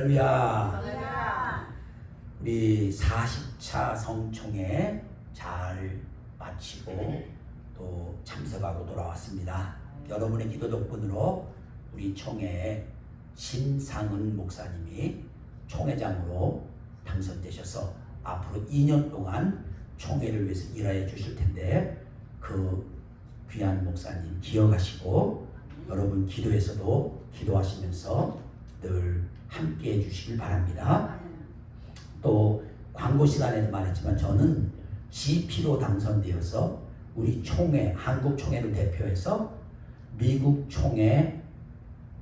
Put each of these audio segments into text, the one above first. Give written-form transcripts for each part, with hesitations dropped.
할렐루야. 우리 40차 성총회 잘 마치고 또 참석하고 돌아왔습니다. 여러분의 기도 덕분으로 우리 총회에 신상은 목사님이 총회장으로 당선되셔서 앞으로 2년 동안 총회를 위해서 일하여 주실 텐데 그 귀한 목사님 기억하시고 여러분 기도에서도 기도하시면서 늘 함께 해주시길 바랍니다. 또 광고 시간에도 말했지만 저는 GP로 당선되어서 우리 총회, 한국 총회를 대표해서 미국 총회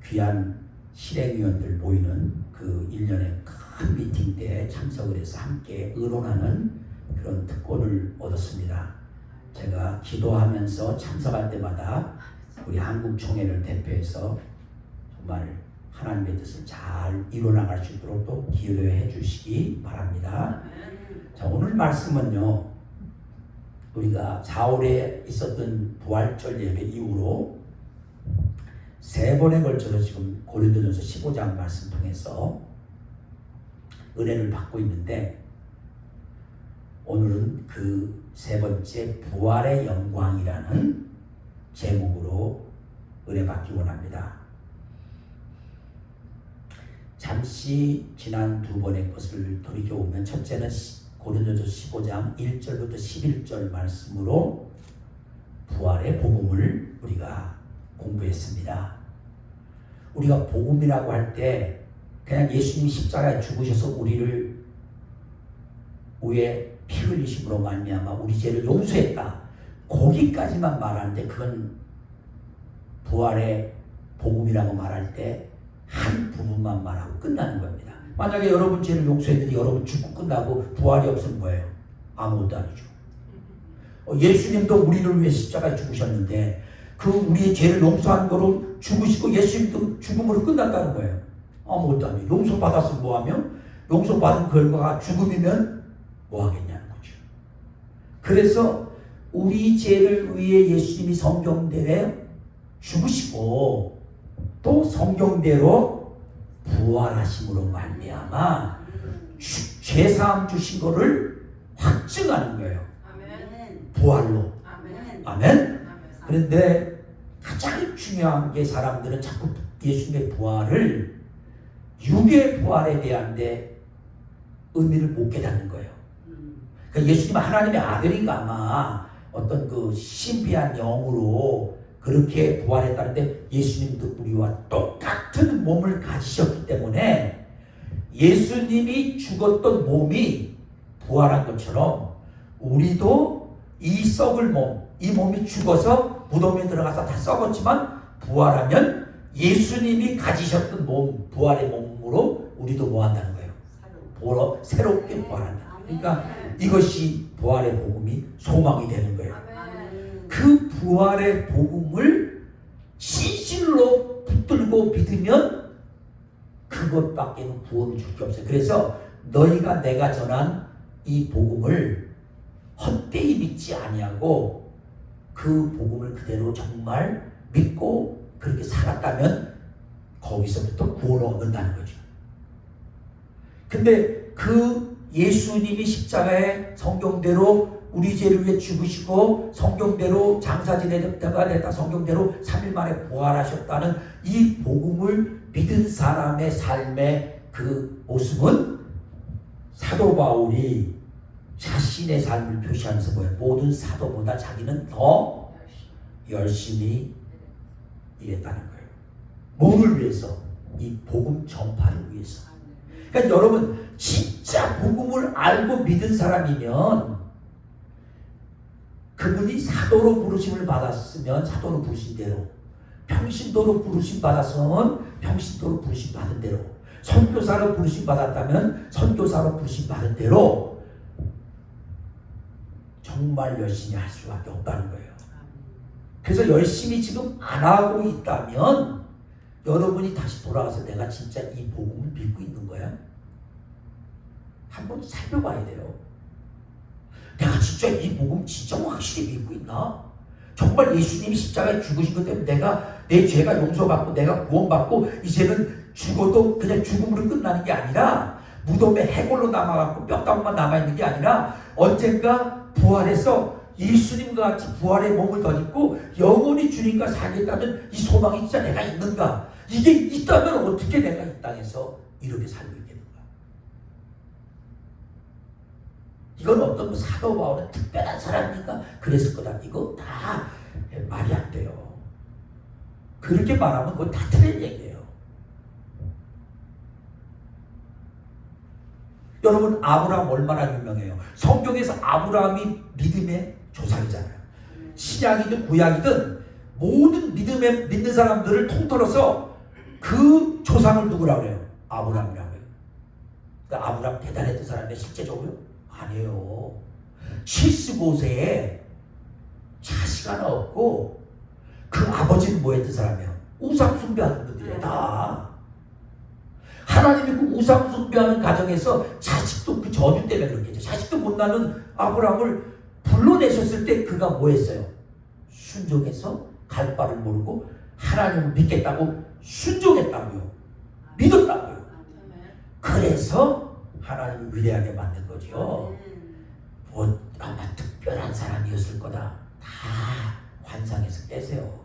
귀한 실행위원들 모이는 그 1년의 큰 미팅 때 참석을 해서 함께 의논하는 그런 특권을 얻었습니다. 제가 기도하면서 참석할 때마다 우리 한국 총회를 대표해서 정말 하나님의 뜻을 잘 이루어나갈 수 있도록 또 기도해 주시기 바랍니다. 자, 오늘 말씀은요, 우리가 4월에 있었던 부활절 예배 이후로 3번에 걸쳐서 지금 고린도전서 15장 말씀 통해서 은혜를 받고 있는데 오늘은 그 3번째 부활의 영광이라는 제목으로 은혜 받기 원합니다. 잠시 지난 2번의 것을 돌이켜보면 첫째는 고린도전서 15장 1절부터 11절 말씀으로 부활의 복음을 우리가 공부했습니다. 우리가 복음이라고 할 때 그냥 예수님이 십자가에 죽으셔서 우리를 위에 피 흘리심으로 말미암아 우리 죄를 용서했다, 거기까지만 말하는데 그건 부활의 복음이라고 말할 때 한 부분만 말하고 끝나는 겁니다. 만약에 여러분 죄를 용서했더니 여러분 죽고 끝나고 부활이 없으면 뭐예요? 아무것도 아니죠. 예수님도 우리를 위해 십자가에 죽으셨는데 그 우리의 죄를 용서한 거로 죽으시고 예수님도 죽음으로 끝났다는 거예요. 아무것도 아니에요. 용서받았으면 뭐하면 용서받은 결과가 죽음이면 뭐하겠냐는 거죠. 그래서 우리 죄를 위해 예수님이 성경대로 죽으시고 또 성경대로 부활하심으로 말미암아 죄사함 주신 거를 확증하는 거예요. 부활로. 아멘. 그런데 가장 중요한 게 사람들은 자꾸 예수님의 부활을 육의 부활에 대한 데 의미를 못 깨닫는 거예요. 그러니까 예수님은 하나님의 아들인가 아마 어떤 그 신비한 영으로 그렇게 부활했다는데 예수님도 우리와 똑같은 몸을 가지셨기 때문에 예수님이 죽었던 몸이 부활한 것처럼 우리도 이 썩을 몸, 이 몸이 죽어서 무덤에 들어가서 다 썩었지만 부활하면 예수님이 가지셨던 몸, 부활의 몸으로 우리도 뭐 한다는 거예요? 새롭게 부활한다. 그러니까 이것이 부활의 복음이 소망이 되는 거예요. 그 부활의 복음을 진실로 붙들고 믿으면 그것밖에는 구원을 줄 게 없어요. 그래서 너희가 내가 전한 이 복음을 헛되이 믿지 아니하고 그 복음을 그대로 정말 믿고 그렇게 살았다면 거기서부터 구원을 얻는다는 거죠. 근데 그 예수님이 십자가에 성경대로 우리 죄를 위해 죽으시고 성경대로 장사 지내다가 됐다 성경대로 3일 만에 부활하셨다는 이 복음을 믿은 사람의 삶의 그 모습은 사도 바울이 자신의 삶을 표시하면서 뭐예요? 모든 사도보다 자기는 더 열심히 일했다는 거예요. 뭐를 위해서? 이 복음 전파를 위해서. 그러니까 여러분 진짜 복음을 알고 믿은 사람이면 그분이 사도로 부르심을 받았으면 사도로 부르신 대로, 평신도로 부르심 받았으면 평신도로 부르심 받은 대로, 선교사로 부르심 받았다면 선교사로 부르심 받은 대로 정말 열심히 할 수밖에 없다는 거예요. 그래서 열심히 지금 안 하고 있다면 여러분이 다시 돌아가서 내가 진짜 이 복음을 믿고 있는 거야? 한번 살펴봐야 돼요. 내가 진짜 이 복음 진짜 확실히 믿고 있나? 정말 예수님이 십자가에 죽으신 것 때문에 내가 내 죄가 용서받고 내가 구원받고 이제는 죽어도 그냥 죽음으로 끝나는 게 아니라 무덤에 해골로 남아갖고 뼈다귀만 남아있는 게 아니라 언젠가 부활해서 예수님과 같이 부활의 몸을 덧입고 영원히 주님과 살겠다는 이 소망이 진짜 내가 있는가? 이게 있다면 어떻게 내가 이 땅에서 이렇게 살고 있겠는가? 이건 어떤 뭐 사도 바울은 특별한 사람이니까 그랬을 거다. 이거 다 말이 안 돼요. 그렇게 말하면 그건 다 틀린 얘기예요. 여러분, 아브라함 얼마나 유명해요. 성경에서 아브라함이 믿음의 조상이잖아요. 신약이든 구약이든 모든 믿는 사람들을 통틀어서 그 조상을 누구라고 해요? 아브라함이라고 해요. 그러니까 아브라함 대단했던 사람인데 실제적으로 아니에요. 75세에 자식 하나 없고 그 아버지는 뭐 했던 사람이에요? 우상 숭배하는 분들이에요. 다. 하나님이 그 우상 숭배하는 가정에서 자식도 그 저주 때문에 그렇겠죠. 자식도 못 낳는 아브라함을 불러내셨을 때 그가 뭐 했어요? 순종해서 갈 바를 모르고 하나님을 믿겠다고 순종했다고요. 믿었다고요. 그래서 하나님을 위대하게 만든 거죠. 뭐 아마 특별한 사람이었을 거다. 다 환상에서 빼세요.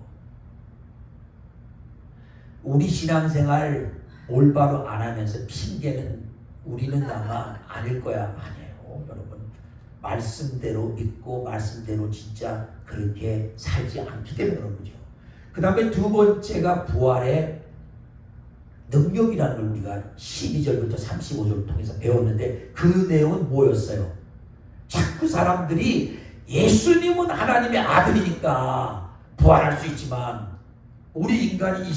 우리 신앙생활 올바로 안 하면서 핑계는 우리는 아마 아닐 거야. 아니에요. 여러분, 말씀대로 믿고 말씀대로 진짜 그렇게 살지 않기 때문에 그런 거죠. 그 다음에 두 번째가 부활의 능력이라는 걸 우리가 12절부터 35절을 통해서 배웠는데 그 내용은 뭐였어요? 자꾸 사람들이 예수님은 하나님의 아들이니까 부활할 수 있지만 우리 인간이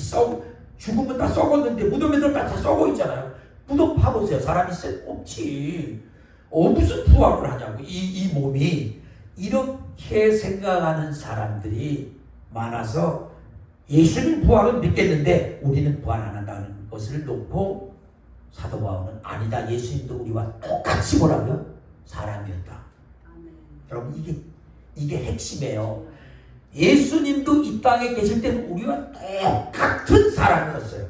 죽으면 다 썩었는데 무덤에 들어가 다 썩어 있잖아요. 무덤 파보세요. 사람이 없지. 무슨 부활을 하냐고. 이 몸이 이렇게 생각하는 사람들이 많아서 예수님 부활은 믿겠는데 우리는 부활 안 한다는 것을 놓고 사도 바울은 아니다. 예수님도 우리와 똑같이 뭐라고요? 사람이었다. 여러분, 이게 핵심이에요. 예수님도 이 땅에 계실 때는 우리와 똑같은 사람이었어요.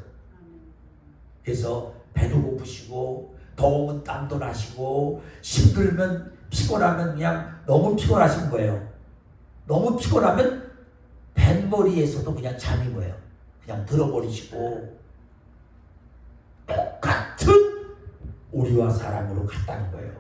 그래서 배도 고프시고 더우면 땀도 나시고 힘들면 피곤하면 그냥 너무 피곤하신 거예요. 너무 피곤하면 뱃머리에서도 그냥 잠이 뭐예요. 그냥 들어버리시고 똑같은 우리와 사람으로 같다는 거예요.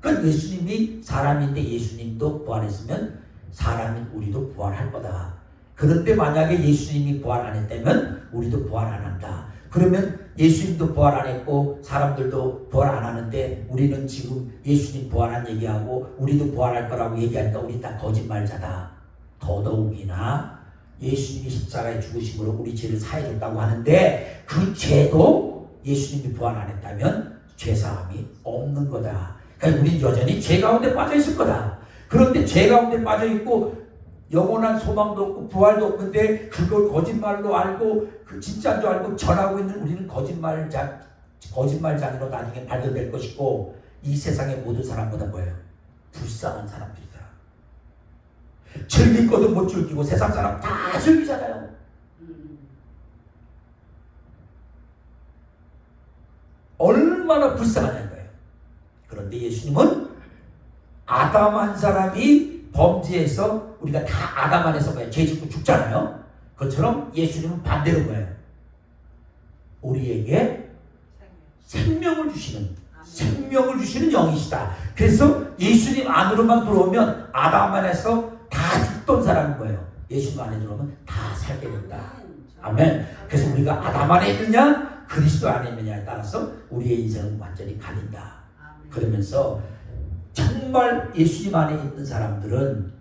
그러니까 예수님이 사람인데 예수님도 부활했으면 사람인 우리도 부활할 거다. 그런데 만약에 예수님이 부활 안 했다면 우리도 부활 안 한다. 그러면 예수님도 부활 안 했고 사람들도 부활 안 하는데 우리는 지금 예수님 부활한 얘기하고 우리도 부활할 거라고 얘기하니까 우리 다 거짓말자다. 더더욱이나 예수님이 십자가에 죽으심으로 우리 죄를 사해줬다고 하는데 그 죄도 예수님이 부활 안 했다면 죄사함이 없는 거다. 그러니까 우리는 여전히 죄 가운데 빠져 있을 거다. 그런데 죄 가운데 빠져 있고 영원한 소망도 없고 부활도 없는데 그걸 거짓말로 알고 그 진짜인 줄 알고 전하고 있는 우리는 거짓말장으로 나중에 발견될 것이고 이 세상의 모든 사람보다 뭐예요? 불쌍한 사람들이다. 즐길 것도 못 즐기고 세상 사람 다 즐기잖아요. 얼마나 불쌍하냐는 거예요. 그런데 예수님은 아담 한 사람이 범죄해서 우리가 다 아담 안에서 뭐예요? 죄 짓고 죽잖아요. 그것처럼 예수님은 반대로 뭐예요? 우리에게 생명을 주시는 영이시다. 그래서 예수님 안으로만 들어오면 아담 안에서 다 죽던 사람인 거예요. 예수님 안에 들어오면 다 살게 된다. 아멘. 그래서 우리가 아담 안에 있느냐 그리스도 안에 있느냐에 따라서 우리의 인생은 완전히 갈린다. 그러면서 정말 예수님 안에 있는 사람들은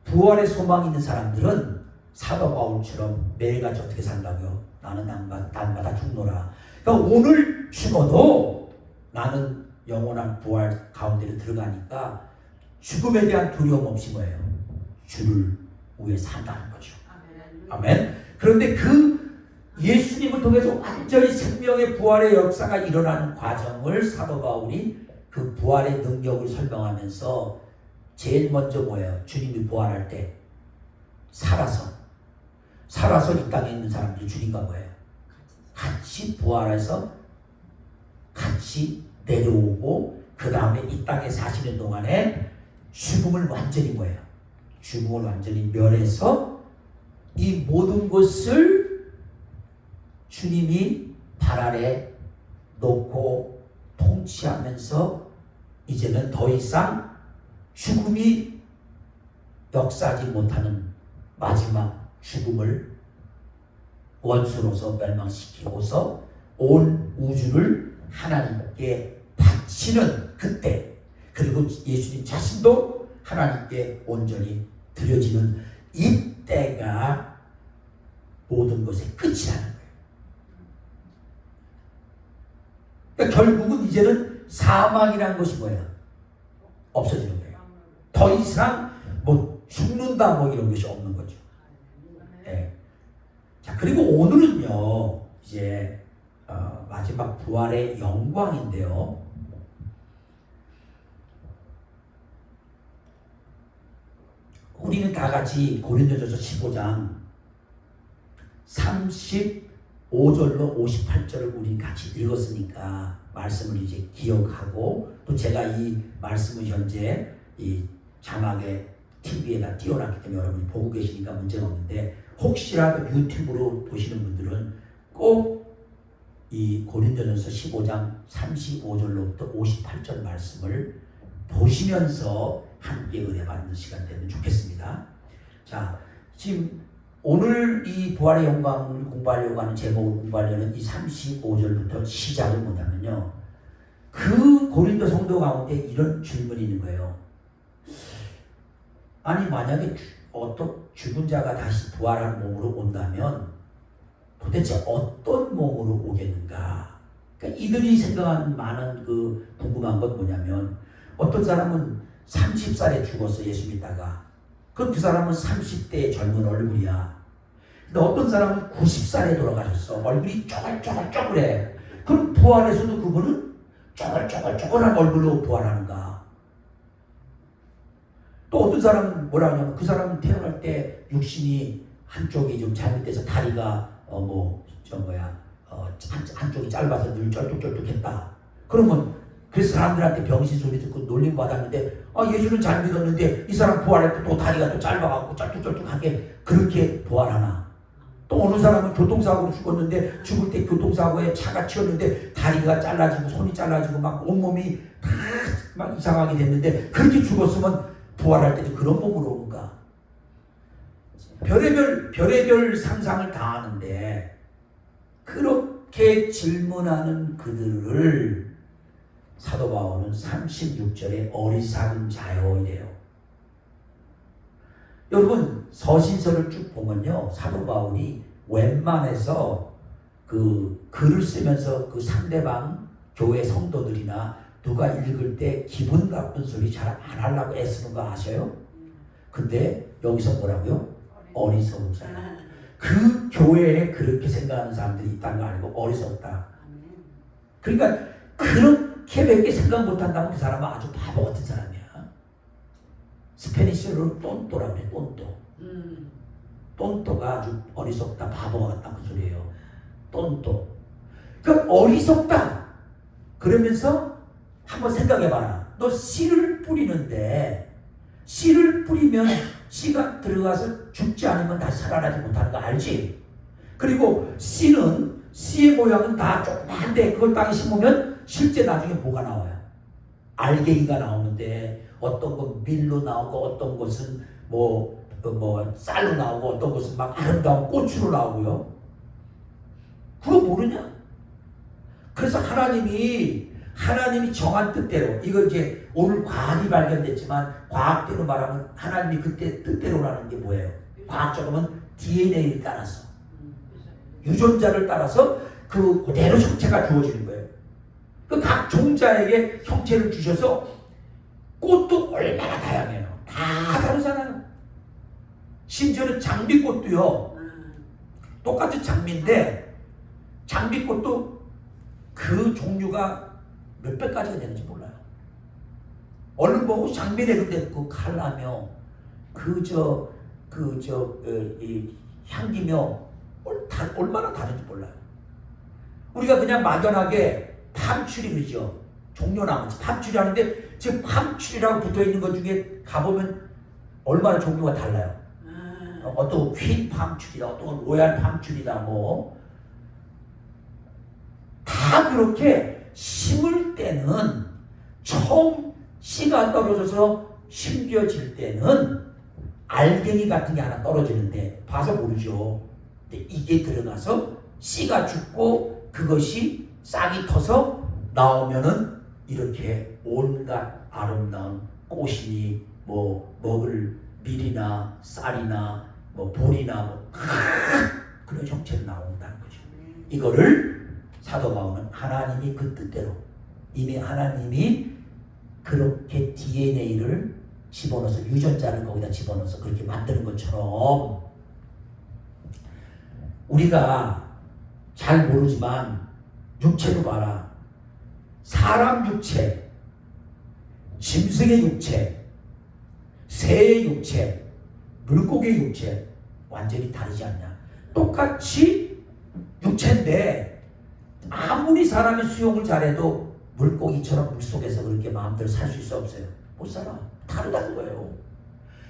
부활의 소망이 있는 사람들은 사도 바울처럼 매일같이 어떻게 산다고요? 나는 날마다 죽노라. 그러니까 오늘 죽어도 나는 영원한 부활 가운데로 들어가니까 죽음에 대한 두려움 없이 뭐예요? 주를 위해 산다는 거죠. 아멘. 그런데 그 예수님을 통해서 완전히 생명의 부활의 역사가 일어나는 과정을 사도 바울이 그 부활의 능력을 설명하면서 제일 먼저 뭐예요? 주님이 부활할 때 살아서 살아서 이 땅에 있는 사람들이 죽인가 뭐예요? 같이 부활해서 같이 내려오고 그 다음에 이 땅에 사시는 동안에 죽음을 완전히 뭐예요? 죽음을 완전히 멸해서 이 모든 것을 주님이 발 아래 놓고 통치하면서 이제는 더 이상 죽음이 역사하지 못하는 마지막 죽음을 원수로서 멸망시키고서 온 우주를 하나님께 바치는 그때, 그리고 예수님 자신도 하나님께 온전히 드려지는 이때가 모든 것의 끝이라는 거예요. 그러니까 결국은 이제는 사망이라는 것이 뭐예요? 없어지는 거예요. 더 이상 뭐 죽는다 뭐 이런 것이 없는 거죠. 네. 자, 그리고 오늘은요 이제 마지막 부활의 영광인데요. 우리는 다 같이 고린도전서 15장 35절로 58절을 우리 같이 읽었으니까 말씀을 이제 기억하고, 또 제가 이 말씀을 현재 이 자막에 TV에다 띄워놨기 때문에 여러분이 보고 계시니까 문제가 없는데, 혹시라도 유튜브로 보시는 분들은 꼭 이 고린도전서 15장 35절로부터 58절 말씀을 보시면서 함께 은혜 받는 시간 되면 좋겠습니다. 자, 지금 오늘 이 부활의 영광을 공부하려고 하는 제목을 공부하려는 이 35절부터 시작은 뭐냐면요, 그 고린도 성도 가운데 이런 질문이 있는 거예요. 아니 만약에 어떤 죽은 자가 다시 부활한 몸으로 온다면 도대체 어떤 몸으로 오겠는가? 그러니까 이들이 생각하는 많은 그 궁금한 건 뭐냐면, 어떤 사람은 30살에 죽었어, 예수 믿다가. 그럼 그 사람은 30대의 젊은 얼굴이야. 근데 어떤 사람은 90살에 돌아가셨어. 얼굴이 쪼글쪼글쪼글해. 그럼 부활에서도 그분은 쪼글쪼글쪼글한 얼굴로 부활하는가? 또 어떤 사람은 뭐라 하냐면, 그 사람은 태어날 때 육신이 한쪽이 좀 잘못돼서 다리가 한쪽이 짧아서 늘 쩔뚝쩔뚝했다. 그러면 그 사람들한테 병신 소리 듣고 놀림 받았는데, 예수는 잘 믿었는데 이 사람 부활할 때 또 다리가 또 짧아갖고 쩔뚝쩔뚝하게 그렇게 부활하나? 또 어느 사람은 교통사고로 죽었는데, 죽을 때 교통사고에 차가 치였는데 다리가 잘라지고 손이 잘라지고 막 온몸이 다 막 이상하게 됐는데, 그렇게 죽었으면 부활할 때도 그런 몸으로 오는가? 별의별 상상을 다 하는데, 그렇게 질문하는 그들을 사도 바울은 36절에 어리석은 자요 이래요. 여러분 서신서를 쭉 보면요, 사도 바울이 웬만해서 그 글을 쓰면서 그 상대방 교회 성도들이나 누가 읽을 때 기분 나쁜 소리 잘 안 하려고 애쓰는 거 아셔요? 근데 여기서 뭐라고요? 어리석은 자. 그 교회에 그렇게 생각하는 사람들이 있다는 거 알고 어리석다. 그러니까 그렇게밖에 생각 못한다면 그 사람은 아주 바보 같은 사람이야. 스페니쉬로 똔또라고 그래. 똔또. 똔또가 아주 어리석다, 바보 같다 그 소리예요. 똔또. 그러니까 어리석다. 그러면서 한번 생각해봐라. 너 씨를 뿌리는데, 씨를 뿌리면 씨가 들어가서 죽지 않으면 다시 살아나지 못하는 거 알지? 그리고 씨의 모양은 다 조그만데 그걸 땅에 심으면 실제 나중에 뭐가 나와요? 알갱이가 나오는데, 어떤 건 밀로 나오고 어떤 것은 쌀로 나오고 어떤 것은 막 아름다운 꽃으로 나오고요. 그거 모르냐? 그래서 하나님이 정한 뜻대로, 이거 이제 오늘 과학이 발견됐지만 과학대로 말하면 하나님이 그때 뜻대로라는 게 뭐예요? 과학적으로는 DNA를 따라서, 유전자를 따라서 그 그대로 형체가 주어지는 거예요. 그 각 종자에게 형체를 주셔서, 꽃도 얼마나 다양해요. 다 다르잖아요. 심지어는 장미꽃도요, 똑같은 장미인데 장미꽃도 그 종류가 몇백 가지가 되는지 몰라요. 얼른 보고 장미네 근데 그 칼라며 이 향기며 얼마나 다른지 몰라요. 우리가 그냥 막연하게 팜추리죠. 종려나무 팜추리 하는데 지금 팜추리라고 붙어있는 것 중에 가보면 얼마나 종류가 달라요. 어떤 퀸 팜추리다, 어떤 로얄 팜추리다, 뭐 다 그렇게 심을 때는 처음 씨가 떨어져서 심겨질 때는 알갱이 같은 게 하나 떨어지는데 봐서 모르죠. 근데 이게 들어가서 씨가 죽고 그것이 싹이 터서 나오면은 이렇게 온갖 아름다운 꽃이니 뭐 먹을 밀이나 쌀이나 뭐 볼이나 뭐 그런 형체로 나온다는 거죠. 이거를 사도 바울은 하나님이 그 뜻대로 이미 하나님이 그렇게 DNA를 집어넣어서 유전자를 거기다 집어넣어서 그렇게 만드는 것처럼 우리가 잘 모르지만 육체도 봐라. 사람 육체, 짐승의 육체, 새의 육체, 물고기의 육체 완전히 다르지 않냐. 똑같이 육체인데 아무리 사람이 수영을 잘해도 물고기처럼 물속에서 그렇게 마음대로 살 수 있어 없어요? 못 살아. 다르다는 거예요.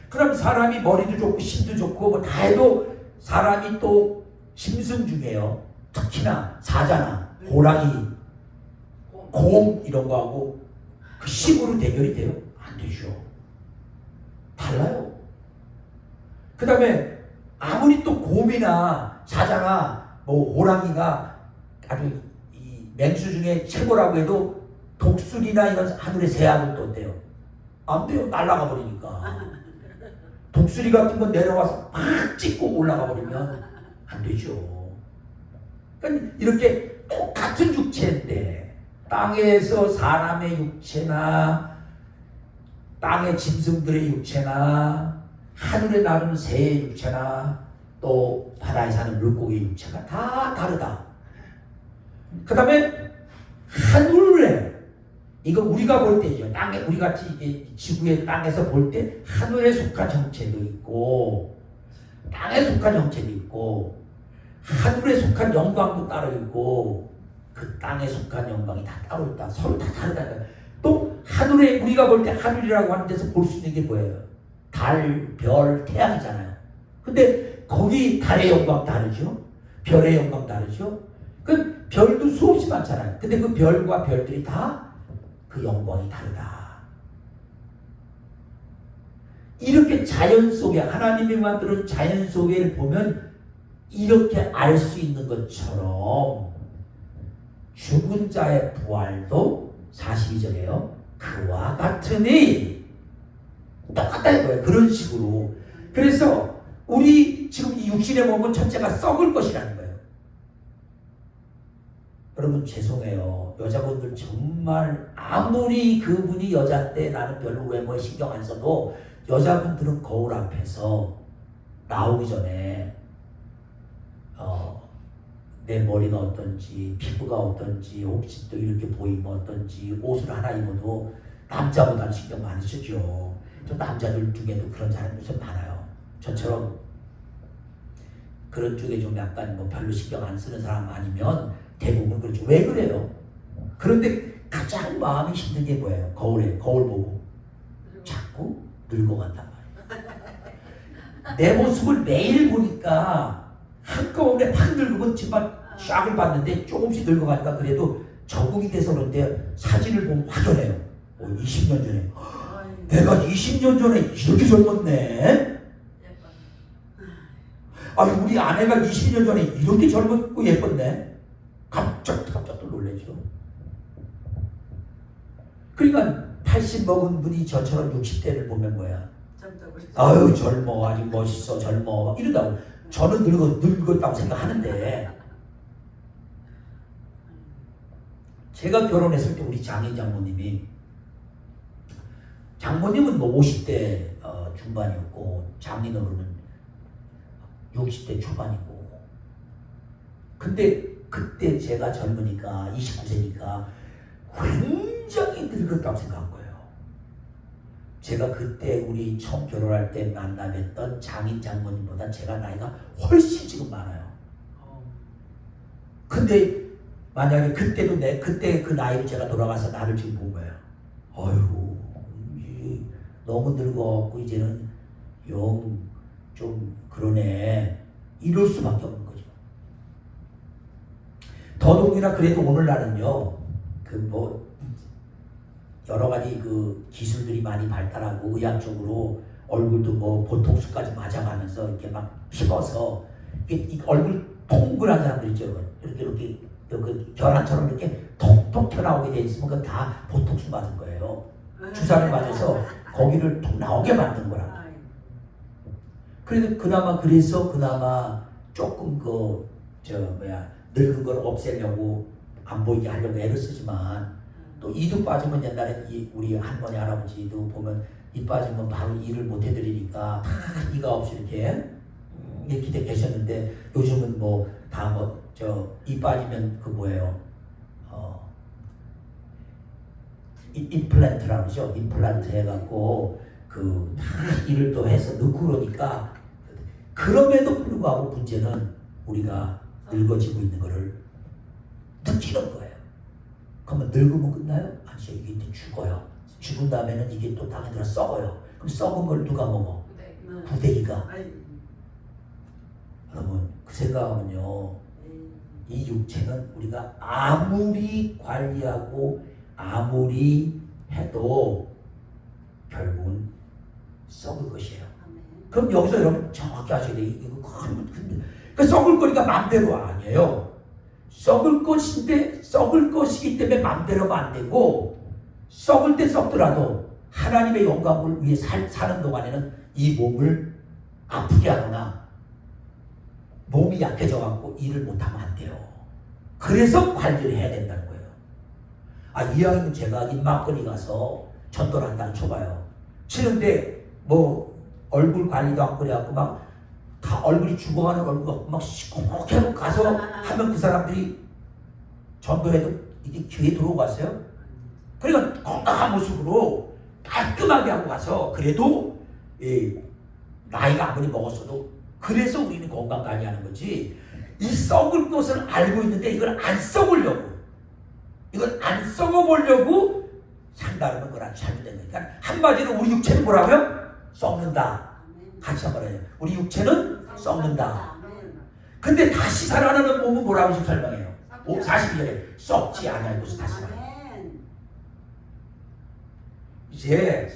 그럼 사람이 머리도 좋고 힘도 좋고 뭐 다 해도 사람이 또 짐승 중에요. 특히나 사자나 호랑이, 곰 이런 거하고 그 힘으로 대결이 돼요? 안 되죠. 달라요. 그 다음에 아무리 또 곰이나 사자나 뭐 호랑이가 아주 이 맹수 중에 최고라고 해도 독수리나 이런 하늘의 새하고 또 어때요? 안 돼요. 날아가 버리니까. 독수리 같은 건 내려와서 팍 찍고 올라가 버리면 안 되죠. 그러니까 이렇게 똑같은 육체인데 땅에서 사람의 육체나 땅의 짐승들의 육체나 하늘에 나르는 새의 육체나 또 바다에 사는 물고기의 육체가 다 다르다. 그 다음에 하늘에 이거 우리가 볼 때죠. 땅에 우리 같이 이게 지구의 땅에서 볼 때 하늘에 속한 정체도 있고 땅에 속한 정체도 있고 하늘에 속한 영광도 따로 있고 그 땅에 속한 영광이 다 따로 있다. 서로 다 다르다. 또 하늘에 우리가 볼 때 하늘이라고 하는 데서 볼 수 있는 게 뭐예요? 달, 별, 태양이잖아요. 근데 거기 달의 영광 다르죠? 별의 영광 다르죠? 그 별도 수없이 많잖아요. 근데 그 별과 별들이 다 그 영광이 다르다. 이렇게 자연 속에 하나님이 만드는 자연 속에 보면 이렇게 알 수 있는 것처럼 죽은 자의 부활도 42절에요. 그와 같으니 똑같다 이거예요. 그런 식으로. 그래서 우리 지금 이 육신의 몸은 첫째가 썩을 것이라는 거예요. 여러분 죄송해요. 여자분들 정말 아무리 그분이 여잔데 나는 별로 외모에 신경 안 써도 여자분들은 거울 앞에서 나오기 전에 내 머리가 어떤지 피부가 어떤지 혹시 또 이렇게 보이면 어떤지 옷을 하나 입어도 남자보다는 신경 많이 쓰죠. 저 남자들 중에도 그런 사람들 좀 많아요. 저처럼 그런 쪽에 좀 약간 뭐 별로 신경 안 쓰는 사람 아니면 대부분 그렇죠. 왜 그래요? 그런데 가장 마음이 힘든 게 뭐예요? 거울 보고 자꾸 늙어간단 말이에요. 내 모습을 매일 보니까 한꺼번에 팍 늙으면 정말 샥을 봤는데 조금씩 늙어가니까 그래도 적응이 돼서 그런데 사진을 보면 확연해요. 20년 전에 내가 20년 전에 이렇게 젊었네. 아니 우리 아내가 20년 전에 이렇게 젊었고 예뻤네. 깜짝 또 놀라죠. 그러니까 80 먹은 분이 저처럼 60대를 보면 뭐야? 아유 젊어, 아주 멋있어, 젊어 이런다고. 저는 늙었다고 생각하는데 제가 결혼했을 때 우리 장모님은 뭐 50대 중반이었고 장인어른은 60대 초반이고. 근데 그때 제가 젊으니까 29세니까 굉장히 늙었다고 생각한 거예요. 제가 그때 우리 처음 결혼할 때 만나뵀던 장인 장모님보다 제가 나이가 훨씬 지금 많아요. 근데 만약에 그때도 그때 그 나이로 제가 돌아가서 나를 지금 본 거예요. 어휴, 너무 늙어갖고 이제는 영 좀 그러네. 이럴 수밖에 없는 거죠. 더더욱이나 그래도 오늘날은요, 그 뭐 여러 가지 그 기술들이 많이 발달하고 의학적으로 얼굴도 뭐 보톡스까지 맞아가면서 이렇게 막 피어서 이 얼굴 동그란 사람들 있죠. 이렇게 계란처럼 이렇게 톡톡 튀어나오게 돼 있으면 그건 다 보톡스 맞은 거예요. 주사를 맞아서 거기를 톡 나오게 만든 거라. 그래서 그나마 조금 늙은 걸 없애려고 안 보이게 하려고 애를 쓰지만 또 이도 빠지면 옛날에 우리 할머니 할아버지도 보면 이 빠지면 바로 일을 못 해드리니까 다 이가 없이 이렇게 계셨는데 요즘은 이 빠지면 그 뭐예요? 임플란트라고 그러죠. 임플란트 해갖고 다 일을 또 해서 넣고 그러니까 그럼에도 불구하고 문제는 우리가 늙어지고 있는 거를 느끼는 거예요. 그러면 늙으면 끝나요? 아니죠. 이게 이제 죽어요. 죽은 다음에는 이게 또 당연히 썩어요. 그럼 썩은 걸 누가 먹어? 부대기가. 여러분 그 생각하면요, 이 육체는 우리가 아무리 관리하고 아무리 해도 결국은 썩을 것이에요. 그럼 여기서 여러분 정확히 아셔야 돼요. 이거 그 썩을 거니까 맘대로 아니에요. 썩을 것이기 때문에 맘대로면 안 되고, 썩을 때 썩더라도 하나님의 영광을 위해 사는 동안에는 이 몸을 아프게 하거나 몸이 약해져갖고 일을 못하면 안 돼요. 그래서 관리를 해야 된다는 거예요. 이왕이면 제가 입막걸리 가서 전도를 한다는 쳐봐요. 치는데 얼굴 관리도 안 그래갖고 다 얼굴이 죽어가는 얼굴 같고 시커멓게 가서 하면 그 사람들이 전도해도 이게 귀에 들어오갔어요. 그러니까 건강한 모습으로 깔끔하게 하고 가서 그래도 나이가 아무리 먹었어도 그래서 우리는 건강 관리하는 거지. 이 썩을 것을 알고 있는데 이걸 안 썩으려고, 이걸 안 썩어보려고 산다는 건 아주 잘못된 거니까. 한마디로 우리 육체는 뭐라고요? 썩는다. 같이 한번 해요. 우리 육체는 썩는다. 근데 다시 살아나는 몸은 뭐라고 지금 설명해요? 42절에 썩지 않을 것을 다시 말해요. 이제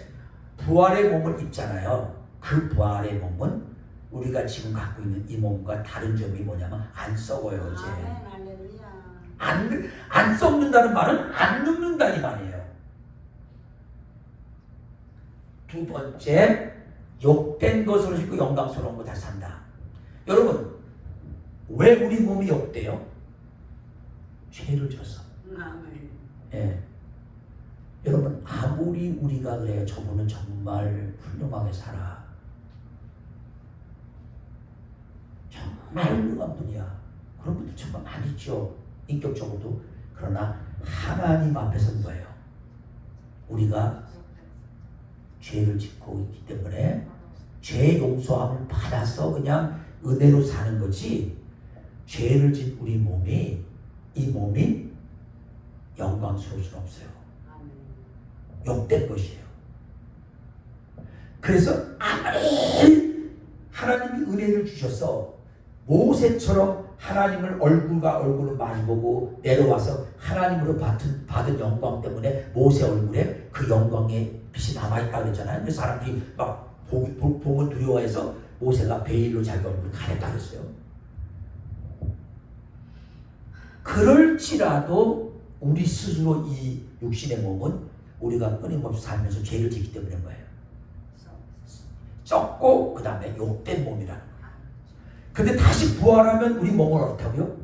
부활의 몸을 입잖아요. 그 부활의 몸은 우리가 지금 갖고 있는 이 몸과 다른 점이 뭐냐면 안 썩어요. 이제 안 썩는다는 말은 안 늙는다 이 말이에요. 두 번째, 욕된 것으로 짓고 영광스러운 거 다시 산다. 여러분, 왜 우리 몸이 욕돼요? 죄를 져서. 예. 여러분, 아무리 우리가 그래요, 저분은 정말 훌륭하게 살아, 정말 훌륭한 분이야, 그런 분들 정말 많이 있죠, 인격적으로도. 그러나 하나님 앞에서는 뭐예요? 우리가 죄를 짓고 있기 때문에 죄 용서함을 받아서 그냥 은혜로 사는 거지, 죄를 짓 우리 이 몸이 영광스러울 수는 없어요. 욕된 것이에요. 그래서 아무리 하나님이 은혜를 주셔서 모세처럼 하나님을 얼굴과 얼굴을 마주보고 내려와서 하나님으로 받은 영광 때문에 모세 얼굴에 그 영광의 빛이 남아있다 그랬잖아요. 그래서 사람들이 막 보면 두려워해서 모세가 베일로 자기 얼굴을 가렸다 그랬어요. 그럴지라도 우리 스스로 이 육신의 몸은 우리가 끊임없이 살면서 죄를 짓기 때문에 뭐예요? 썩고 그 다음에 욕된 몸이라는 거예요. 근데 다시 부활하면 우리 몸을 어떻다고요?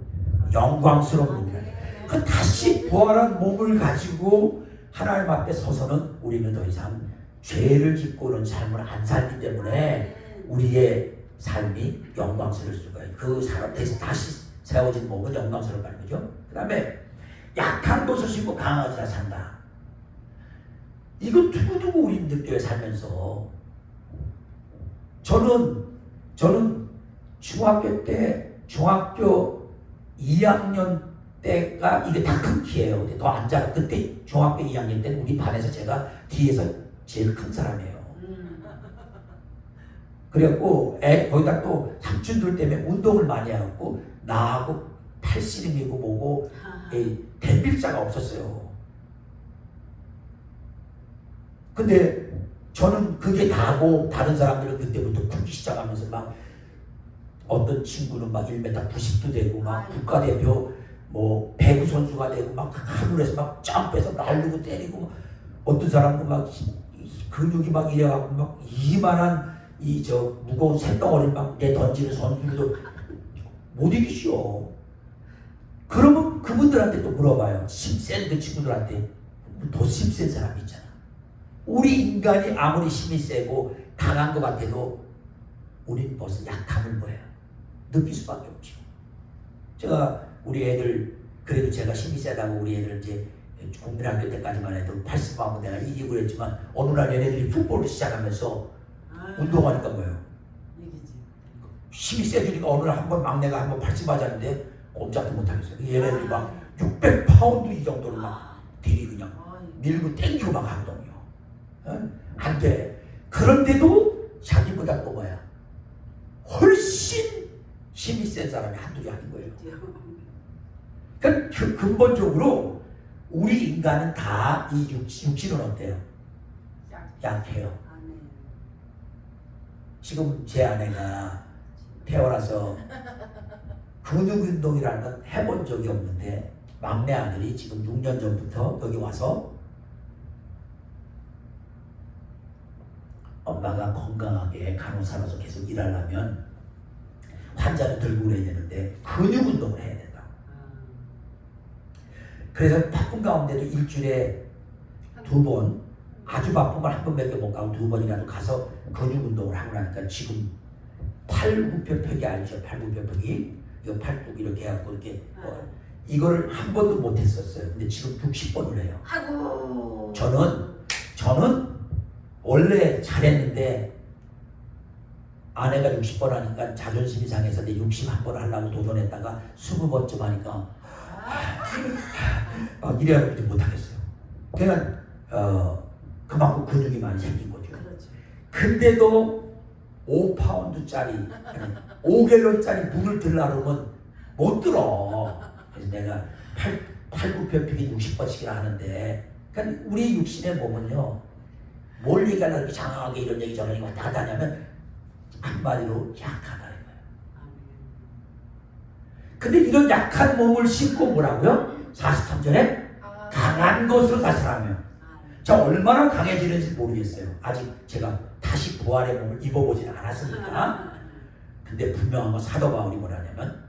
영광스러운 몸이라는 거예요. 그 다시 부활한 몸을 가지고 하나님 앞에 서서는 우리는 더 이상 죄를 짓고 그런 삶을 안 살기 때문에 우리의 삶이 영광스러워질 거예요. 그 사람 다시 세워진 몸은 영광스럽다는 거죠. 그 다음에 약한 것을 신고 강한 자가 산다. 이거 두고두고 우리 느껴요, 살면서. 저는 중학교 2학년 때가 이게 다 큰 키예요. 더 안 자라. 그때 중학교 2학년 때 우리 반에서 제가 뒤에서 제일 큰 사람이에요. 그래갖고 거기다 또 삼촌들 때문에 운동을 많이 하고 나하고 팔씨름이고 뭐고 대필자가 없었어요. 근데 저는 그게 다고 다른 사람들은 그때부터 크기 시작하면서 막 어떤 친구는 막 1m 90도 되고 막 국가대표 뭐 배구 선수가 되고 막 하늘에서 막 점프해서 날르고 때리고 막 어떤 사람은 막 근육이 막 이래갖고 막 이만한 무거운 쇳덩어리를 막 내 던지는 선수들도 못 이기시오. 그러면 그분들한테 또 물어봐요. 힘센 그 친구들한테 더 힘센 사람이 있잖아. 우리 인간이 아무리 힘이 세고 강한 것 같아도 우리는 벌써 약함을 뭐예요? 느낄 수밖에 없죠. 제가 우리 애들 그래도 제가 힘이 세다고 우리 애들 이제 국민학교 때까지만 해도 80하면 내가 이기고 그랬지만 어느 날 얘네들이 풋볼을 시작하면서 운동하니까 뭐예요? 힘이 세지니까 어느 날 한번 막내가 한번 80 맞았는데 꼼짝도 못하겠어요. 얘네들이 막 600파운드 이 정도로 막 딜이 그냥 밀고 땡기고 막 하거든요. 안 돼. 그런데도 자기보다 또 뭐야? 훨씬 힘이 센 사람이 한둘이 아닌 거예요. 그러니까 근본적으로 우리 인간은 다 이 육신은 어때요? 약해요. 지금 제 아내가 태어나서 근육 운동이라는 건 해본 적이 없는데 막내 아들이 지금 6년 전부터 여기 와서 엄마가 건강하게 간호사로서 계속 일하려면 환자를 들고 그래야 되는데 근육 운동을 해야 된다. 그래서 바쁜 가운데도 일주일에 2번, 아주 바쁘면 한 번밖에 못 가고 2번이라도 가서 근육 운동을 하고 나니까 지금 팔굽혀펴기 알죠? 팔굽혀펴기 이거 팔뚝 이렇게 해갖고 이렇게 이거를 한 번도 못 했었어요. 근데 지금 60번을 해요. 아이고. 저는 원래 잘했는데 아내가 60번 하니까 자존심이 상해서 내 61번 하려고 도전했다가 20번쯤 하니까 이래가지고 못하겠어요. 그러니까 그만큼 근육이 많이 생긴 거죠. 근데도 5파운드짜리 5갤런짜리 물을 들라면 못 들어. 그래서 내가 팔굽혀펴기 60번씩이나 하는데 그러니까 우리 육신의 몸은요 뭘 얘기하려고 이렇게 장황하게 이런 얘기 저런 얘기 왔다 갔다 하냐면 한마디로 약하다는 거예요. 근데 이런 약한 몸을 싣고 뭐라고요? 43절에 강한 것으로 다시 살아며. 자, 얼마나 강해지는지 모르겠어요. 아직 제가 다시 부활의 몸을 입어보지는 않았으니까. 근데 분명한 건 사도 바울이 뭐라냐면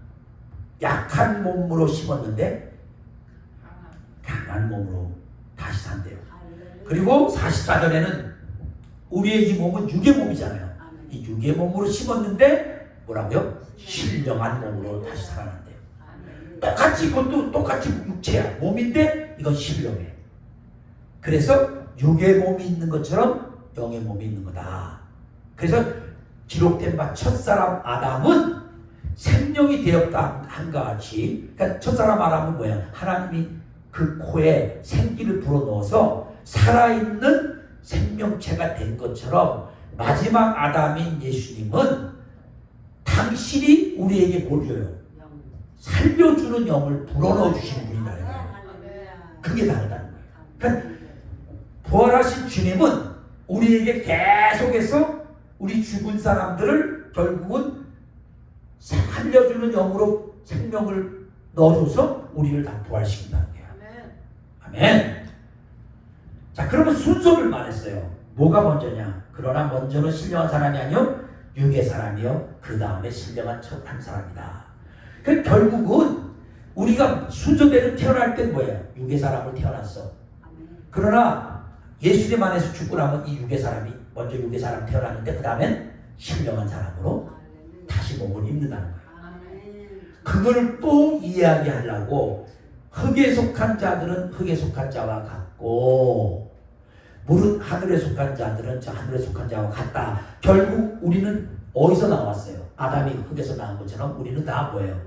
약한 몸으로 심었는데 강한 몸으로 다시 산대요. 그리고 44절에는 우리의 이 몸은 육의 몸이잖아요. 이 육의 몸으로 심었는데 뭐라고요? 신령한 몸으로 다시 살아난대요. 똑같이 이것도 똑같이 육체야. 몸인데 이건 신령해. 그래서 육의 몸이 있는 것처럼 영의 몸이 있는 거다. 그래서 기록된 바 첫사람 아담은 생명이 되었다 한가 같이. 그러니까 첫사람 아담은 뭐야? 하나님이 그 코에 생기를 불어넣어서 살아있는 생명체가 된 것처럼 마지막 아담인 예수님은 당신이 우리에게 뭘 줘요? 살려주는 영을 불어넣어 주시는 분이라는 거예요. 그게 다르다는 거예요. 그러니까 부활하신 주님은 우리에게 계속해서 우리 죽은 사람들을 결국은 살려주는 영으로 생명을 넣어줘서 우리를 다 부활시킨다는 거예요. 아멘. 자, 그러면 순서를 말했어요. 뭐가 먼저냐? 그러나 먼저는 신령한 사람이 아니요 육의 사람이요 그 다음에 신령한 한 사람이다. 그 결국은 우리가 순서대로 태어날 땐 뭐예요? 육의 사람을 태어났어. 그러나 예수님 안에서 죽고 나면 이 육의 사람이 먼저 육의 사람 태어났는데 그 다음엔 신령한 사람으로 다시 몸을 입는다는 거예요. 그거를 또 이야기하려고 흙에 속한 자들은 흙에 속한 자와 같고 물은 하늘에 속한 자들은 저 하늘에 속한 자와 같다. 결국 우리는 어디서 나왔어요? 아담이 흙에서 나온 것처럼 우리는 다 뭐예요?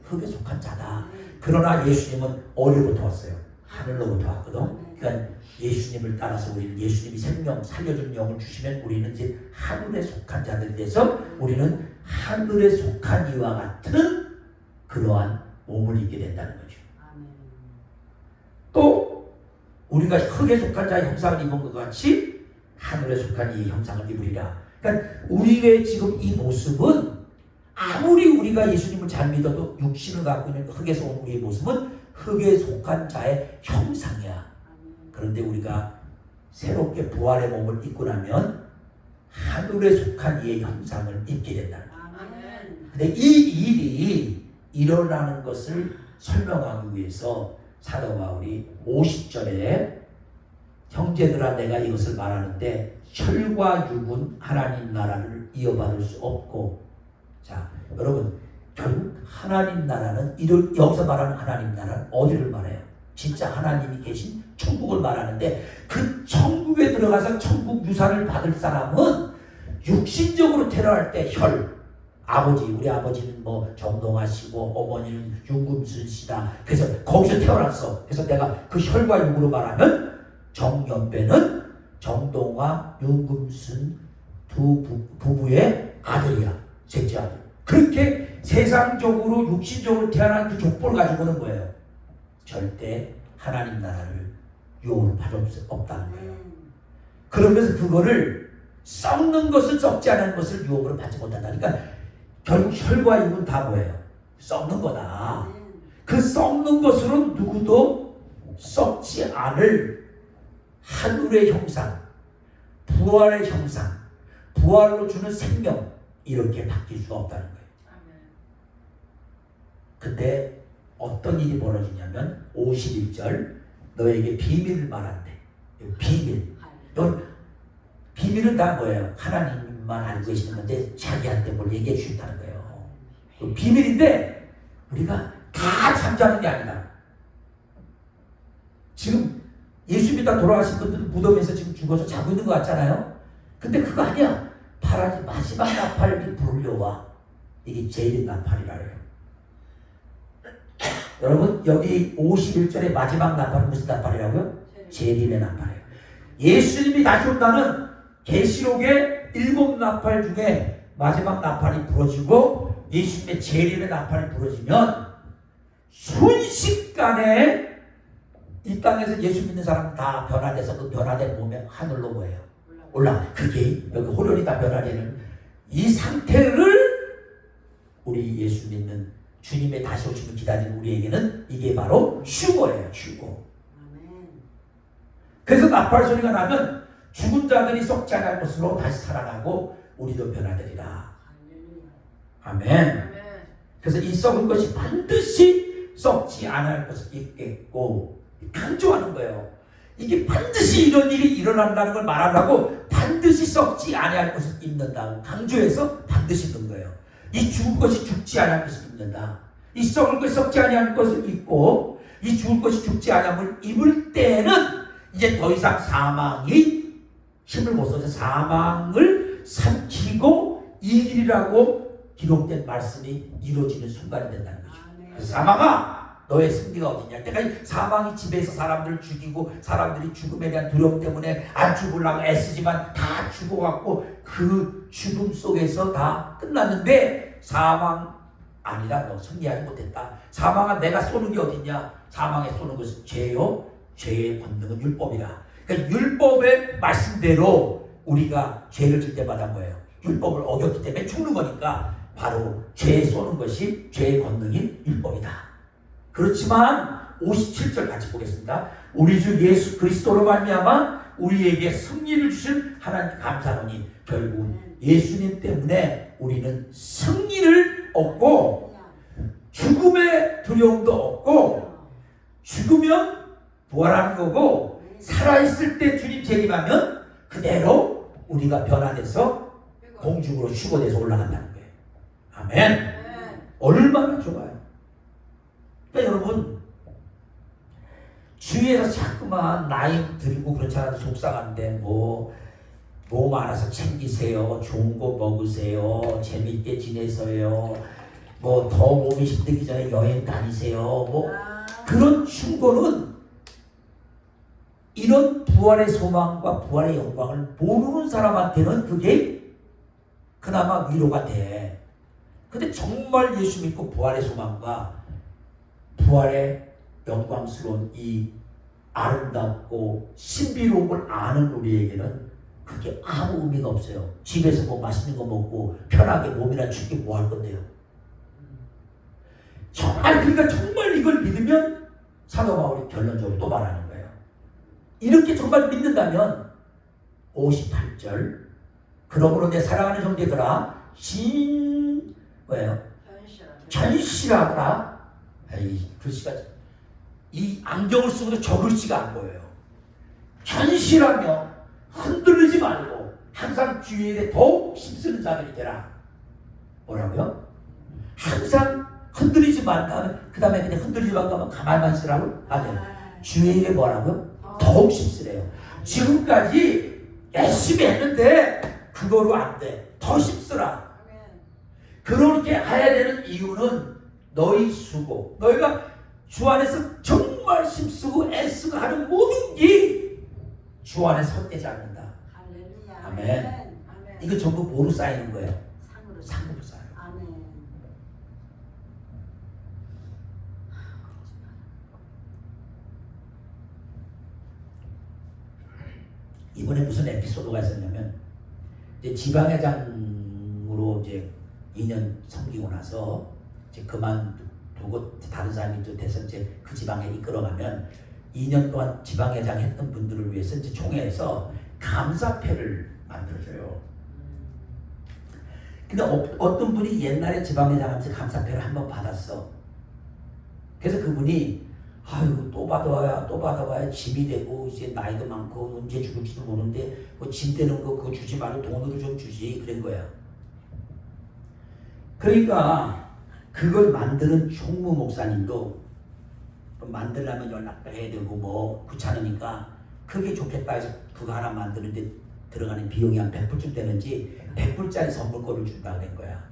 흙에 속한 자다. 그러나 예수님은 어디로부터 왔어요? 하늘로부터 왔거든. 그러니까 예수님을 따라서 우리는 예수님이 생명 살려준 영을 주시면 우리는 이제 하늘에 속한 자들이 돼서 우리는 하늘에 속한 이와 같은 그러한 몸을 입게 된다는 거죠. 또 우리가 흙에 속한 자의 형상을 입은 것 같이 하늘에 속한 이 형상을 입으리라. 그러니까 우리의 지금 이 모습은 아무리 우리가 예수님을 잘 믿어도 육신을 갖고 있는 흙에서 온 우리의 모습은 흙에 속한 자의 형상이야. 그런데 우리가 새롭게 부활의 몸을 입고 나면 하늘에 속한 이의 형상을 입게 된다는 거야. 근데 이 일이 일어나는 것을 설명하기 위해서 사도 바울이 50절에 형제들아 내가 이것을 말하는데 혈과 육은 하나님 나라를 이어받을 수 없고, 자 여러분 결국 하나님 나라는 여기서 말하는 하나님 나라는 어디를 말해요? 진짜 하나님이 계신 천국을 말하는데 그 천국에 들어가서 천국 유산을 받을 사람은 육신적으로 태어날 때 아버지, 우리 아버지는 뭐 정동하시고 어머니는 윤금순 씨다. 그래서 거기서 태어났어. 그래서 내가 그 혈과 육으로 말하면 정연배는 정동아, 윤금순 두 부부의 아들이야. 셋째 아들. 그렇게 세상적으로 육신적으로 태어난 그 족보를 가지고는 뭐예요? 절대 하나님 나라를 유혹을 받을 수 없다는 거예요. 그러면서 그거를 썩는 것을 썩지 않은 것을 유혹으로 받지 못한다. 그러니까 결국 혈과 육은 다 뭐예요? 썩는 거다. 그 썩는 것으로 누구도 썩지 않을 하늘의 형상, 부활의 형상, 부활로 주는 생명, 이렇게 바뀔 수가 없다는 거예요. 근데 어떤 일이 벌어지냐면 51절 너에게 비밀을 말한대. 비밀. 비밀은 다 뭐예요? 하나님만 알고 계시는 건데 자기한테 뭘 얘기해 주셨다는 거예요. 비밀인데 우리가 다 잠자는 게 아니다. 지금 예수 믿다 돌아가신 분들은 무덤에서 지금 죽어서 자고 있는 것 같잖아요. 근데 그거 아니야. 파란이 마지막 나팔이 불려와. 이게 재림 나팔이라 해요. 여러분 여기 51절의 마지막 나팔은 무슨 나팔이라고요? 재림의 나팔이에요. 예수님이 다시 온다는 계시록의 7나팔 중에 마지막 나팔이 부러지고 예수님의 재림의 나팔이 부러지면 순식간에 이 땅에서 예수 믿는 사람 다 변화돼서 그 변화된 몸에 하늘로 뭐예요? 올라. 그게 여기 호련이 다 변화되는 이 상태를 우리 예수 믿는 주님의 다시 오심을 기다리는 우리에게는 이게 바로 휴거예요. 휴거. 그래서 나팔 소리가 나면 죽은 자들이 썩지 않을 것으로 다시 살아나고 우리도 변화되리라. 아멘. 그래서 이 썩은 것이 반드시 썩지 않을 것을 있겠고 강조하는 거예요. 이게 반드시 이런 일이 일어난다는 걸 말하려고 반드시 썩지 아니할 것을 입는다고 강조해서 반드시 입는 거예요. 이 죽을 것이 죽지 아니할 것을 입는다. 이 썩을 것이 썩지 아니할 것을 입고 이 죽을 것이 죽지 아니함을 입을 때는 이제 더 이상 사망이 힘을 못 써서 사망을 삼키고 이기리라고 기록된 말씀이 이루어지는 순간이 된다는 거죠. 사망아 너의 승리가 어디냐? 내가 사망이 지배해서 사람들을 죽이고 사람들이 죽음에 대한 두려움 때문에 안 죽으려고 애쓰지만 다 죽어갖고 그 죽음 속에서 다 끝났는데 사망 아니라 너 승리하지 못했다. 사망아 내가 쏘는 게 어디냐? 사망에 쏘는 것은 죄요. 죄의 권능은 율법이라. 그러니까 율법의 말씀대로 우리가 죄를 질 때마다 뭐예요? 율법을 어겼기 때문에 죽는 거니까 바로 죄에 쏘는 것이 죄의 권능인 율법이다. 그렇지만 57절 같이 보겠습니다. 우리 주 예수 그리스도로 말미암아 우리에게 승리를 주신 하나님 감사하노니 결국 예수님 때문에 우리는 승리를 얻고 죽음의 두려움도 없고 죽으면 부활하는 거고 살아있을 때 주님 재림하면 그대로 우리가 변화돼서 공중으로 휴거돼서 올라간다는 거예요. 아멘. 얼마나 좋아요. 그러니까 여러분 주위에서 자꾸만 나이 들고 그렇잖아요. 속상한데 뭐 많아서 챙기세요. 좋은 거 먹으세요. 재밌게 지내세요. 뭐 더 몸이 힘들기 전에 여행 다니세요. 뭐 그런 충고는 이런 부활의 소망과 부활의 영광을 모르는 사람한테는 그게 그나마 위로가 돼. 근데 정말 예수 믿고 부활의 소망과 부활의 영광스러운 이 아름답고 신비로운 걸 아는 우리에게는 그게 아무 의미가 없어요. 집에서 뭐 맛있는 거 먹고 편하게 몸이나 죽게 뭐 할 건데요. 그러니까 정말 이걸 믿으면 사도 바울이 결론적으로 또 말하는 거예요. 이렇게 정말 믿는다면 58절 그러므로 내 사랑하는 형제들아 견실하거라. 에이, 글씨가 이 안경을 쓰고도 저 글씨가 안 보여요. 견실하며 흔들리지 말고 항상 주위에 더욱 힘쓰는 자들이 되라. 뭐라고요? 항상 흔들리지 말고 그 다음에 그냥 흔들리지 말고 하면 가만히만 있으라고? 아니요. 주위에 뭐라고요? 더욱 힘쓰래요. 지금까지 열심히 했는데 그거로 안 돼. 더 힘쓰라. 그렇게 해야 되는 이유는 너희 수고, 너희가 주 안에서 정말 힘쓰고 애쓰고 하는 모든 게 주 안에서 헛되지 않는다. 아멘. 이거 전부 뭐로 쌓이는 거예요? 상으로 쌓여요. 아멘. 이번에 무슨 에피소드가 있었냐면 이제 지방회장으로 이제 2년 섬기고 나서 이제 그만두고 다른 사람이 또 돼서 이제 그 지방에 이끌어가면 2년 동안 지방회장 했던 분들을 위해서 이제 총회에서 감사패를 만들어줘요. 근데 어떤 분이 옛날에 지방회장 하면서 감사패를 한번 받았어. 그래서 그분이 아이고 또 받아와야 짐이 되고 이제 나이도 많고 언제 죽을지도 모르는데 뭐 짐 되는 거 그거 주지 말고 돈으로 좀 주지 그런 거야. 그러니까 그걸 만드는 총무 목사님도 만들려면 연락을 해야 되고 뭐 귀찮으니까 그게 좋겠다 해서 그거 하나 만드는데 들어가는 비용이 한 100불쯤 되는지 100불짜리 선물권을 준다고 된 거야.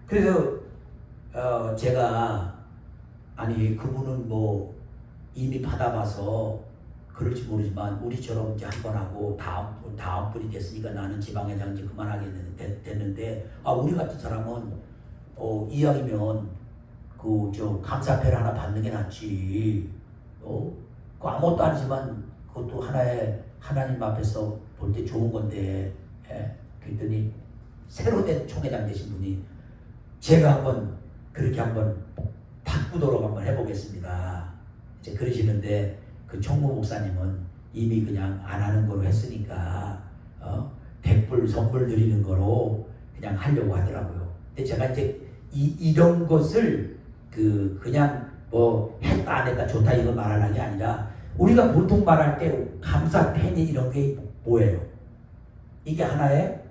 그래서 제가 아니 그분은 뭐 이미 받아봐서 그럴지 모르지만 우리처럼 이제 한 번 하고 다음 분이 됐으니까 나는 지방회장 이제 그만하게 됐는데 우리 같은 사람은 이왕이면 그 감사패를 하나 받는 게 낫지. 그 아무것도 아니지만 그것도 하나의 하나님 앞에서 볼 때 좋은 건데. 그랬더니 새로 된 총회장 되신 분이 제가 그렇게 한번 바꾸도록 한번 해보겠습니다. 이제 그러시는데 그 총무 목사님은 이미 그냥 안 하는 거로 했으니까 100불 선물 드리는 거로 그냥 하려고 하더라고요. 근데 제가 이제 이런 것을 그냥 뭐 했다 안 했다 좋다 이거 말하는 게 아니라 우리가 보통 말할 때 감사 팬이 이런 게 뭐예요? 이게 하나의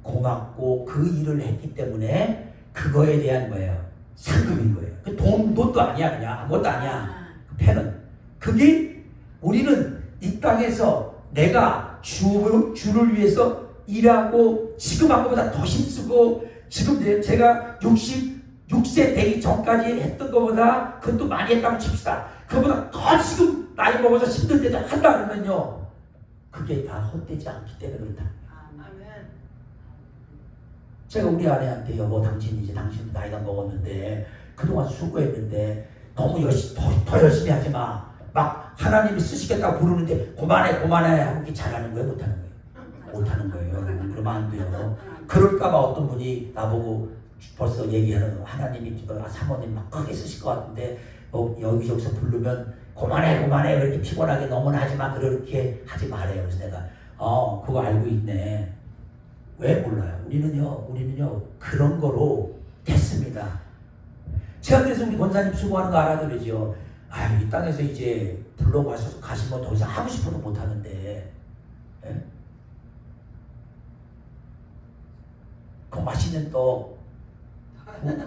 고맙고 그 일을 했기 때문에 그거에 대한 뭐예요? 상금인 거예요. 그 돈도 아니야 그냥 아무것도 아니야. 그 팬은 그게 우리는 이 땅에서 내가 주를 위해서 일하고 지금 한 것보다 더 힘쓰고 지금 제가 66세 되기 전까지 했던 것보다 그것도 많이 했다고 칩시다. 그보다 더 지금 나이 먹어서 힘든데도 한다 그러면요 그게 다 헛되지 않기 때문에 그렇다. 아멘. 제가 우리 아내한테 여보 당신 나이가 먹었는데 그동안 수고했는데 너무 더 열심히 하지 마. 막 하나님이 쓰시겠다고 부르는데 그만해 하고 잘하는 거예요 못하는 거예요? 못하는 거예요. 그러면 안 돼요. 그럴까봐 어떤 분이 나보고 벌써 얘기하는 하나님이 사모님 막 크게 쓰실 것 같은데 여기저기서 부르면 그만해 왜 이렇게 피곤하게 너무나 하지마 그렇게 하지 말아요. 그래서 내가 그거 알고 있네. 왜 몰라요? 우리는요 그런 거로 됐습니다. 제가 그래서 우리 권사님 수고하는 거 알아들으죠. 이 땅에서 이제 가시면 더 이상 하고 싶어도 못 하는데 그 맛있는 떡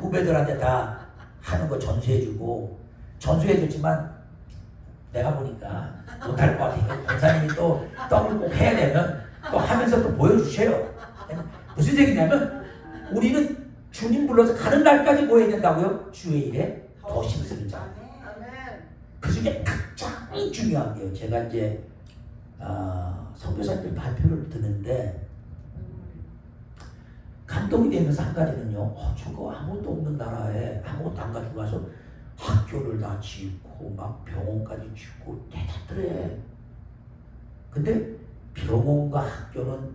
후배들한테 다 하는 거 전수해주지만 내가 보니까 못할 것 같아요. 권사님이 또 떡을 꼭 해야 되면 또 하면서 또 보여주셔요. 무슨 얘기냐면 우리는 주님 불러서 가는 날까지 뭐 해야 된다고요? 주의 일에 더 힘쓰는 자. 그 중에 가장 중요한 게요. 제가 이제 선교사님들 발표를 듣는데 감동이 되면서 한 가지는요. 저거 아무것도 없는 나라에 아무것도 안 가지고 가서 학교를 다 짓고 막 병원까지 짓고 대단들해. 근데 병원과 학교는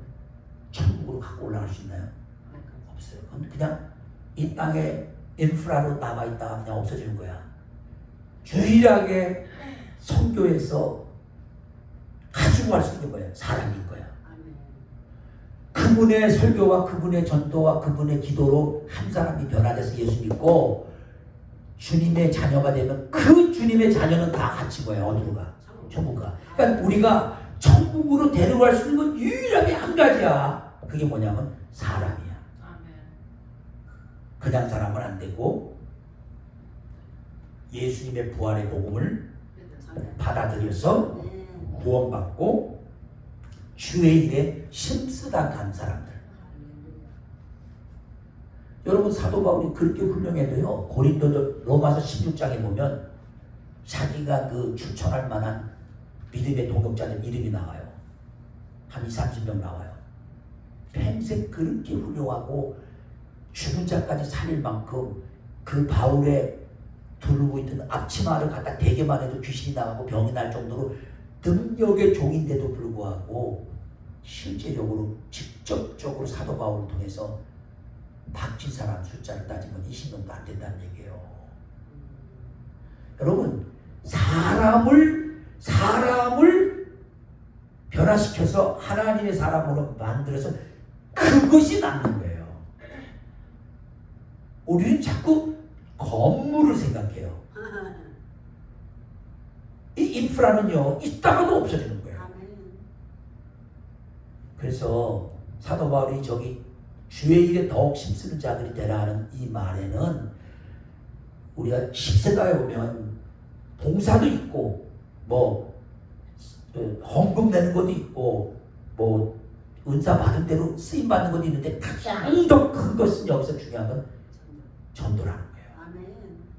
천국으로 갖고 올라갈 수 있나요? 없어요. 그냥 이 땅에 인프라로 남아있다가 그냥 없어지는 거야. 유일하게 선교에서 가지고 갈 수 있는 거예요. 사람인 거야. 그분의 설교와 그분의 전도와 그분의 기도로 한 사람이 변화돼서 예수 믿고 주님의 자녀가 되면 그 주님의 자녀는 다 갇힌 거예요. 어디로 가? 천국 가. 그러니까 우리가 천국으로 데려갈 수 있는 건 유일하게 한 가지야. 그게 뭐냐면 사람이야. 그냥 사람은 안 되고 예수님의 부활의 복음을 받아들여서 구원받고 주의 일에 힘쓰다 간 사람들. 여러분 사도 바울이 그렇게 훌륭해도요. 고린도 로마서 16장에 보면 자기가 그 추천할 만한 믿음의 동역자들 이름이 나와요. 한 20-30명 나와요. 평생 그렇게 훌륭하고 죽은 자까지 살릴 만큼 그 바울의 두르고 있던 앞치마를 갖다 대게만 해도 귀신이 나가고 병이 날 정도로 능력의 종인데도 불구하고 실제적으로 직접적으로 사도 바울을 통해서 바뀐 사람 숫자를 따지면 20명도 안 된다는 얘기예요. 여러분 사람을 변화시켜서 하나님의 사람으로 만들어서 그것이 남는 거예요. 우리는 자꾸 건물을 생각해요. 이 인프라는요 있다가도 없어지는 거예요. 그래서 사도 바울이 저기 주의 일에 더욱 힘쓰는 자들이 되라 하는 이 말에는 우리가 십세가에 보면 봉사도 있고 뭐 헌금 내는 것도 있고 뭐 은사 받은 대로 쓰임 받는 것도 있는데 가장 더 큰 것은 여기서 중요한 건 전도라는 거예요.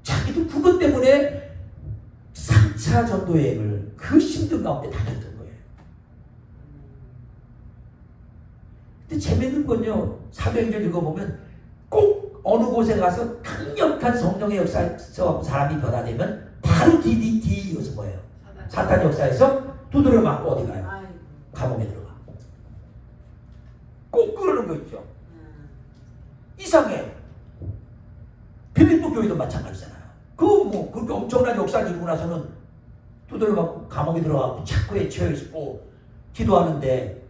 자기도 그것 때문에 3차 전도 여행을 그 힘든 가운데 다녔던 거예요. 근데 재밌는 건요. 사도행전 읽어보면 꼭 어느 곳에 가서 강력한 성령의 역사에서 사람이 변화되면 바로 뒤이어서 뭐예요? 사탄 역사에서 두드려 맞고 어디 가요? 감옥에 들어가. 꼭 그러는 거 있죠. 이상해. 빌립보 교회도 마찬가지잖아요. 그렇게 엄청난 역사를 이루고 나서는 두드려 맞고 감옥에 들어가고 착고에 처해있고 기도하는데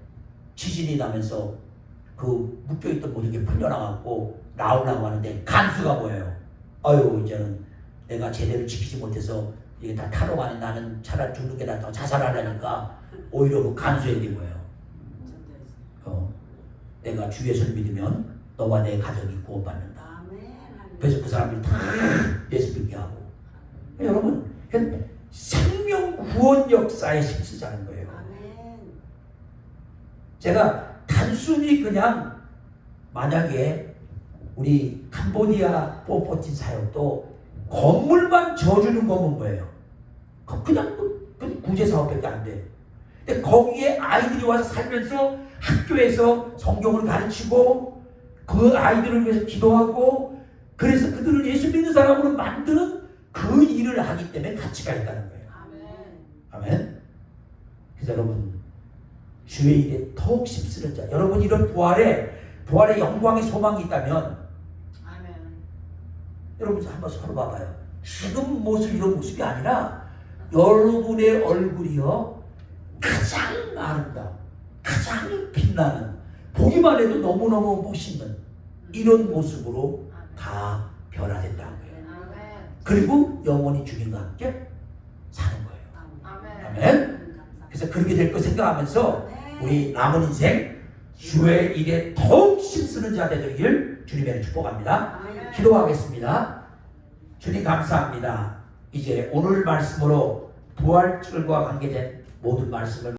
지진이 나면서 그 묶여있던 모든 게 풀려나가고 나오려고 하는데 간수가 뭐예요? 아유 이제는 내가 제대로 지키지 못해서 이게 다 타러 가는 나는 차라리 죽는 게 낫다고 자살하려니까 오히려 그 간수에게 뭐예요? 내가 주 예수를 믿으면 너와 내 가족이 구원받는다. 그래서 그 사람들이 다 예수 믿게 하고. 여러분 생명 구원 역사에 힘쓰자는 거예요. 제가 단순히 그냥 만약에 우리 캄보디아 뽀뽀틴 사역도 건물만 져주는 거면 뭐예요? 그냥 구제 사업밖에 안 돼. 근데 거기에 아이들이 와서 살면서 학교에서 성경을 가르치고 그 아이들을 위해서 기도하고 그래서 그들을 예수 믿는 사람으로 만드는 그 일을 하기 때문에 가치가 있다는 거예요. 아멘. 그래서 여러분 주의 일에 더욱 힘쓰는 자. 여러분 이런 부활의 영광의 소망이 있다면 여러분 한번 서로 봐봐요. 지금 모습 이런 모습이 아니라 여러분의 얼굴이요 가장 아름다운 가장 빛나는 보기만 해도 너무너무 멋있는 이런 모습으로 다 변화된다는 거예요. 그리고 영원히 주님과 함께 사는 거예요. 아멘. 그래서 그렇게 될 거 생각하면서 우리 남은 인생 주의 일에 더욱 힘쓰는 자 되기를 주님의 축복합니다. 기도하겠습니다. 주님 감사합니다. 이제 오늘 말씀으로 부활절과 관계된 모든 말씀을